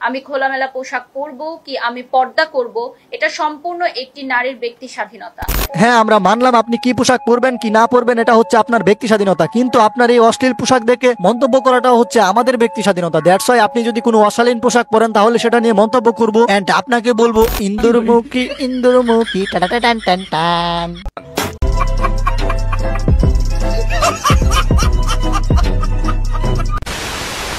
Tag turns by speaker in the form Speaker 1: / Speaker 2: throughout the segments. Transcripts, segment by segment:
Speaker 1: আমি খোলামেলা পোশাক পরবো কি আমি পর্দা করব, এটা সম্পূর্ণ একটি নারীর ব্যক্তি স্বাধীনতা।
Speaker 2: হ্যাঁ, আমরা মানলাম আপনি কি পোশাক পরবেন কি না পরবেন এটা হচ্ছে আপনার ব্যক্তি স্বাধীনতা, কিন্তু আপনার এই অশ্লীল পোশাক দেখে মন্তব্য করাটা হচ্ছে আমাদের ব্যক্তি স্বাধীনতা। দ্যাটস ওয়াই আপনি যদি কোনো অশালীন পোশাক পরেন তাহলে সেটা নিয়ে মন্তব্য করব এন্ড আপনাকে বলবো ইন্দুরমুখী ইন্দুরমুখী টাটা টান টান টান।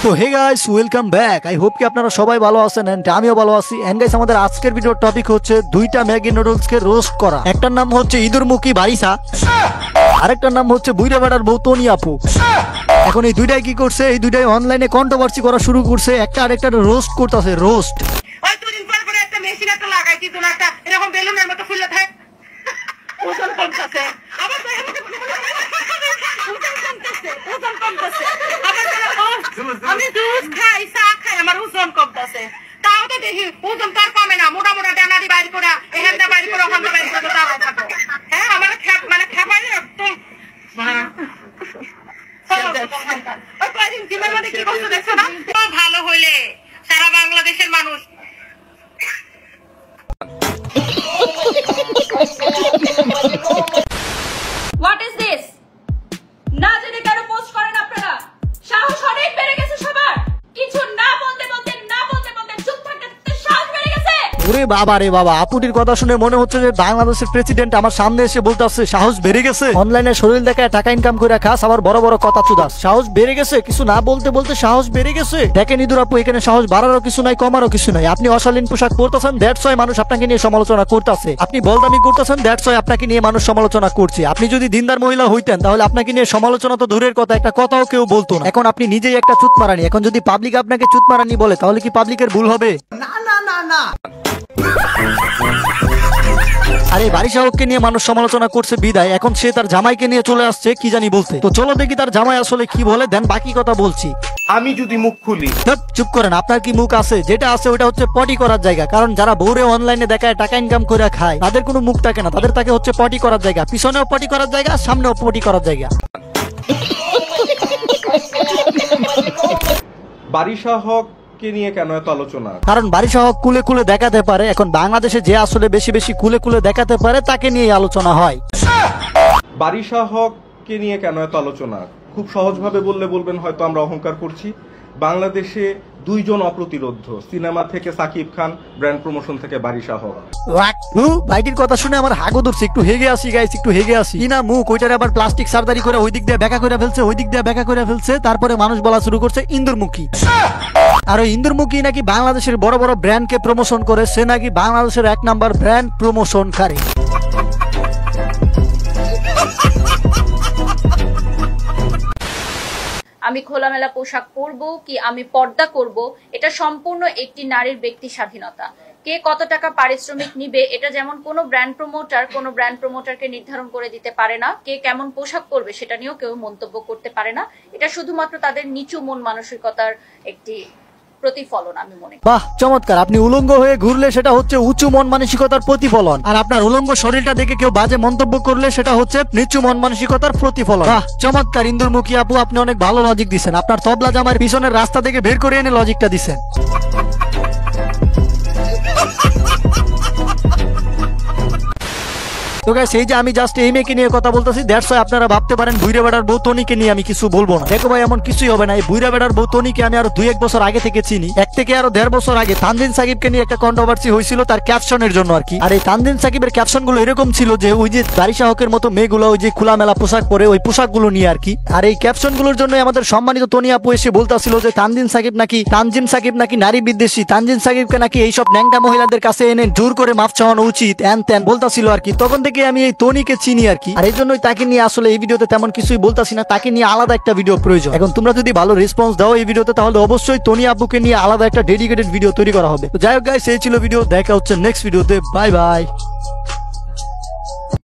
Speaker 2: তো hey guys, welcome back. I hope কি আপনারা সবাই ভালো আছেন এন্ড আমিও ভালো আছি। এন্ড গাইস, আমাদের আজকের ভিডিওর টপিক হচ্ছে দুইটা ম্যাগি নুডলস কে রোস্ট করা। একটার নাম হচ্ছে ইঁদুরমুখী বারিসা, আরেকটার নাম হচ্ছে বুইড়া বেড়ার বউ তনি আপু। এখন এই দুইটাই কি করছে, এই দুইটাই অনলাইনে কন্ট্রোভার্সি করা শুরু করছে, একটা আরেকটার রোস্ট করতেছে। রোস্ট
Speaker 3: ওই দুদিন পর পরে একটা মেশিন একটা লাগাই দিত না, একটা এরকম বেলুনের মতো ফুলে থাকে, ওজন কমতেছে, আবার ওজন কমতেছে, আবার আমি দুধ খাই চা খাই আমার ওজন কমতেছে, তাও তো দেখি ওজন তার কমে না, মোটা মোটা ডানারি বাইর করে এখানটা বাইর করে ওখানটা বাইর করে দাঁড়ায় থাকো। হ্যাঁ, আমার খেপাই একদম ভালো হইলে সারা বাংলাদেশের মানুষ
Speaker 1: হোয়াট ইজ দিস? না জেনে কেন পোস্ট করেন আপনারা? সাহস অনেক বেড়ে গেছে সবার। কিছু না বলতে বলতে চুপ থাকতে সাহস বেড়ে গেছে।
Speaker 2: ওরে বাবা রে বাবা, আপুটির কথা শুনে মনে হচ্ছে যে বাংলাদেশের প্রেসিডেন্ট আমার সামনে এসে বলতেছে সাহস বেড়ে গেছে। অনলাইনে শরীর দেখায় টাকা ইনকাম করে খাস, আবার বড় বড় কথা চুদাস। সাহস বেড়ে গেছে, কিছু না বলতে বলতে সাহস বেড়ে গেছে। দেখেন ইঁদুর আপু, এখানে সাহস বাড়ারও কিছু নাই, কমারও কিছু নাই। আপনি অশালীন পোশাক পরতেছেন, দ্যাটস ওয়াই মানুষ আপনাকে নিয়ে সমালোচনা করতেছে। আপনি বলদামি করতেছেন, দ্যাটস ওয়াই আপনাকে নিয়ে মানুষ সমালোচনা করছে। আপনি যদি দিনদার মহিলা হইতেন তাহলে আপনাকে নিয়ে সমালোচনা তো দূরের কথা, একটা কথাও কেউ বলতো না। এখন আপনি নিজেই একটা চুতমারানি। এখন যদি পাবলিক আপনাকে চুতমারানি বলে তাহলে কি পাবলিকের ভুল হবে? আরে বারিশাহককে নিয়ে মানুষ সমালোচনা করছে বিদায় এখন সে তার জামাইকে নিয়ে চলে আসছে কি জানি বলতে। তো চলো দেখি তার জামাই আসলে কি বলে, দেন বাকি কথা বলছি।
Speaker 4: আমি যদি মুখ খুলি,
Speaker 2: চুপ করেন, আপনার কি মুখ আছে? যেটা আছে ওটা হচ্ছে পটি করার জায়গা। কারণ যারা বউরে অনলাইনে দেখায় টাকা ইনকাম করে খায় তাদের কোনো মুখ থাকে না, তাদের থাকে হচ্ছে পটি করার জায়গা। পিছনেও পটি করার জায়গা, সামনেও পটি করার জায়গা।
Speaker 4: বারিশাহককে নিয়ে কেন এত আলোচনা?
Speaker 2: কারণ বারিশাহক কুলে কুলে দেখাতে পারে। এখন বাংলাদেশে যে আসলে বেশি বেশি কুলে কুলে দেখাতে পারে তাকে নিয়ে আলোচনা হয়।
Speaker 4: বারিশাহককে নিয়ে কেন এত আলোচনা? খুব সহজভাবে বললে বলবেন হয়তো আমরা অহংকার করছি। বাংলাদেশে দুইজন অপ্রতিরোধ্য, সিনেমা থেকে সাকিব খান, ব্র্যান্ড প্রমোশন থেকে বারিশাহক।
Speaker 2: ভাইটির কথা শুনে আমার হাগো ধরছে। একটু হেগে আসি গাইস, একটু হেগে আসি। কি না মুখ, ওইটারে আবার প্লাস্টিক সার্জারি করে ওই দিক দিয়ে ব্যাকা করে ফেলছে, ওই দিক দিয়ে ব্যাকা করে ফেলছে। তারপরে মানুষ বলা শুরু করছে ইন্দুরমুখী। আর ওই ইন্দুরমুখী নাকি বাংলাদেশের বড় বড় ব্র্যান্ডকে প্রমোশন করে, সে নাকি বাংলাদেশের 1 নাম্বার ব্র্যান্ড প্রমোশনকারী।
Speaker 1: আমি খোলামেলা পোশাক পরবো কি আমি পর্দা করব, এটা সম্পূর্ণ একটি নারীর ব্যক্তি স্বাধীনতা। কে কত টাকা পারিশ্রমিক নিবে এটা যেমন কোনো ব্র্যান্ড প্রমোটারকে নির্ধারণ করে দিতে পারে না। কে কেমন পোশাক পরবে সেটা নিয়েও কেউ মন্তব্য করতে পারে না। এটা শুধুমাত্র তাদের নিচু মন মানসিকতার একটি প্রতিফলন আমি মনে করি।
Speaker 2: বাহ, চমৎকার। আপনি উলঙ্গ হয়ে ঘুরলে সেটা হচ্ছে উঁচু মন মানসিকতার প্রতিফলন, আর আপনার উলঙ্গ শরীরটা দেখে কেউ বাজে মন্তব্য করলে সেটা হচ্ছে নিচু মন মানসিকতার প্রতিফলন। বাহ, চমৎকার ইন্দুরমুখী আপু, আপনি অনেক ভালো লজিক দিচ্ছেন। আপনার তবলা জামার পিছনের রাস্তা থেকে বের করে এনে লজিকটা দিচ্ছেন। তো গাইস, এই যে আমি জাস্ট এই মেয়েকে নিয়ে কথা বলতেছি, দ্যাটস ওয়াই আপনারা ভাবতে পারেন বুইড়া বেড়ার বউ তনিকে নিয়ে আমি কিছু বলবো না। দেখো ভাই, এমন কিছুই হবে না। এই বুইড়া বেড়ার বউ তনিকে আমি আরো 2-1 বছর আগে থেকে চিনি। 1 থেকে আরো 1.5 বছর আগে তানজিন সাকিবকে নিয়ে একটা কন্ট্রোভার্সি হয়েছিল তার ক্যাপশনের জন্য আর কি। আর এই তানজিন সাকিবের ক্যাপশন গুলো এরকম ছিল যে ওই যে বারিশাহকের মতো মেয়েগুলো ওই যে খোলামেলা পোশাক পরে, ওই পোশাকগুলো নিয়ে আর কি। আর এই ক্যাপশন গুলোর জন্য আমাদের সম্মানিত তনি আপু এসে বলতেছিল যে তানজিন সাকিব নাকি নারী বিদ্বেষী, তানজিন সাকিবকে নাকি এইসব ন্যাংটা মহিলাদের কাছে এনে জোর করে মাফ চাওয়ানো উচিত, এন তেন বলতাছিল আর কি। তখন থেকে আমি এই তনিকে চিনি আর কি। আর এই জন্যই তাকে নিয়ে আসলে এই ভিডিওতে তেমন কিছুই বলতাছি না, তাকে নিয়ে আলাদা একটা ভিডিও প্রয়োজন। এখন তোমরা যদি ভালো রেসপন্স দাও এই ভিডিওতে তাহলে অবশ্যই তনি আপুকে নিয়ে আলাদা একটা ডেডিকেটেড ভিডিও তৈরি করা হবে। তো যাই হোক গাইস, এই ছিল ভিডিও, দেখা হচ্ছে নেক্সট ভিডিওতে। Bye bye.